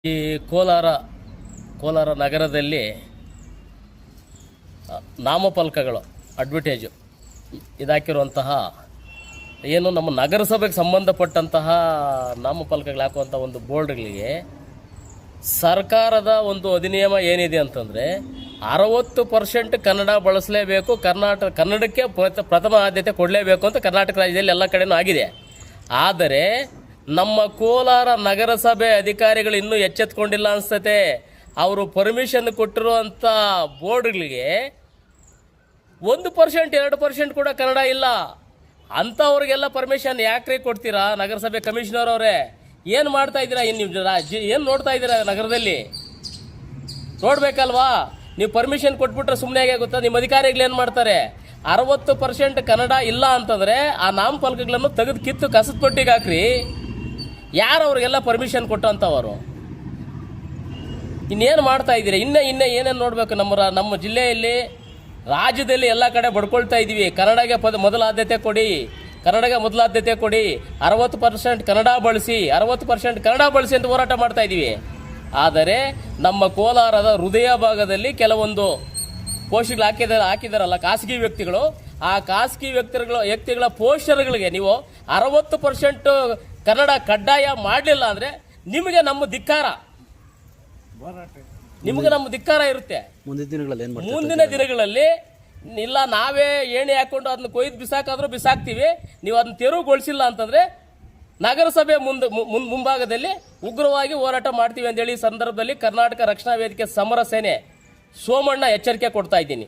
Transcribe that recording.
ಈ ಕೋಲಾರ ನಗರದಲ್ಲಿ ನಾಮಫಲಕಗಳು ಅಡ್ವರ್ಟೈಜು ಇದಾಕಿರುವಂತಹ ಏನು ನಮ್ಮ ನಗರಸಭೆಗೆ ಸಂಬಂಧಪಟ್ಟಂತಹ ನಾಮಫಲಕಗಳು ಹಾಕುವಂಥ ಒಂದು ಬೋರ್ಡ್ಗಳಿಗೆ ಸರ್ಕಾರದ ಒಂದು ಅಧಿನಿಯಮ ಏನಿದೆ ಅಂತಂದರೆ 60% ಕನ್ನಡ ಬಳಸಲೇಬೇಕು, ಕನ್ನಡಕ್ಕೆ ಪ್ರಥಮ ಆದ್ಯತೆ ಕೊಡಲೇಬೇಕು ಅಂತ ಕರ್ನಾಟಕ ರಾಜ್ಯದಲ್ಲಿ ಎಲ್ಲ ಕಡೆಯೂ ಆಗಿದೆ. ಆದರೆ ನಮ್ಮ ಕೋಲಾರ ನಗರಸಭೆ ಅಧಿಕಾರಿಗಳು ಇನ್ನೂ ಎಚ್ಚೆತ್ಕೊಂಡಿಲ್ಲ ಅನಿಸ್ತತೆ. ಅವರು ಪರ್ಮಿಷನ್ ಕೊಟ್ಟಿರುವಂಥ ಬೋರ್ಡ್ಗಳಿಗೆ 1% 2% ಕೂಡ ಕನ್ನಡ ಇಲ್ಲ. ಅಂಥವ್ರಿಗೆಲ್ಲ ಪರ್ಮಿಷನ್ ಯಾಕ್ರಿ ಕೊಡ್ತೀರಾ? ನಗರಸಭೆ ಕಮಿಷನರ್ ಅವರೇ, ಏನು ಮಾಡ್ತಾ ಇದ್ದೀರಾ? ಏನು ನೋಡ್ತಾ ಇದ್ದೀರಾ? ನಗರದಲ್ಲಿ ನೋಡಬೇಕಲ್ವಾ? ನೀವು ಪರ್ಮಿಷನ್ ಕೊಟ್ಬಿಟ್ರೆ ಸುಮ್ಮನೆ ಹೇಗೆ ಗೊತ್ತಾ? ನಿಮ್ಮ ಅಧಿಕಾರಿಗಳು ಏನು ಮಾಡ್ತಾರೆ? 60% ಕನ್ನಡ ಇಲ್ಲ ಅಂತಂದರೆ ಆ ನಾಮಫಲಕಗಳನ್ನು ತೆಗೆದು ಕಿತ್ತು ಕಸದ ತೊಟ್ಟಿಗೆ ಹಾಕ್ರಿ. ಯಾರು ಅವ್ರಿಗೆಲ್ಲ ಪರ್ಮಿಷನ್ ಕೊಟ್ಟಂಥವರು? ಇನ್ನೇನು ಮಾಡ್ತಾ ಇದ್ದೀರಿ? ಇನ್ನೇ ಏನೇನು ನೋಡಬೇಕು? ನಮ್ಮ ಜಿಲ್ಲೆಯಲ್ಲಿ, ರಾಜ್ಯದಲ್ಲಿ ಎಲ್ಲ ಕಡೆ ಬಡ್ಕೊಳ್ತಾ ಇದ್ದೀವಿ. ಕನ್ನಡಗೆ ಮೊದಲ ಆದ್ಯತೆ ಕೊಡಿ, ಕನ್ನಡಗೆ ಮೊದಲ ಆದ್ಯತೆ ಕೊಡಿ, 60% ಕನ್ನಡ ಬಳಸಿ, 60% ಕನ್ನಡ ಬಳಸಿ ಅಂತ ಹೋರಾಟ ಮಾಡ್ತಾ ಇದ್ದೀವಿ. ಆದರೆ ನಮ್ಮ ಕೋಲಾರದ ಹೃದಯ ಭಾಗದಲ್ಲಿ ಕೆಲವೊಂದು ಪೋಸ್ಟ್ಗಳು ಹಾಕಿದಾರಲ್ಲ ಖಾಸಗಿ ವ್ಯಕ್ತಿಗಳು, ಆ ಖಾಸಗಿ ವ್ಯಕ್ತಿಗಳ ಪೋಸ್ಟರ್ಗಳಿಗೆ ನೀವು 60% ಕನ್ನಡ ಕಡ್ಡಾಯ ಮಾಡಲಿಲ್ಲ ಅಂದರೆ ನಿಮಗೆ ನಮ್ಮ ಧಿಕ್ಕಾರ ಇರುತ್ತೆ. ಮುಂದಿನ ದಿನಗಳಲ್ಲಿ ಇಲ್ಲ ನಾವೇ ಏಣಿ ಹಾಕೊಂಡು ಅದನ್ನ ಕೊಯ್ದು ಬಿಸಾಕಾದ್ರೂ ಬಿಸಾಕ್ತೀವಿ. ನೀವು ಅದನ್ನ ತೆರವುಗೊಳಿಸಿಲ್ಲ ಅಂತಂದ್ರೆ ನಗರಸಭೆ ಮುಂಭಾಗದಲ್ಲಿ ಉಗ್ರವಾಗಿ ಹೋರಾಟ ಮಾಡ್ತೀವಿ ಅಂತೇಳಿ ಈ ಸಂದರ್ಭದಲ್ಲಿ ಕರ್ನಾಟಕ ರಕ್ಷಣಾ ವೇದಿಕೆ ಸಮರ ಸೇನೆ ಸೋಮಣ್ಣ ಎಚ್ಚರಿಕೆ ಕೊಡ್ತಾ ಇದ್ದೀನಿ.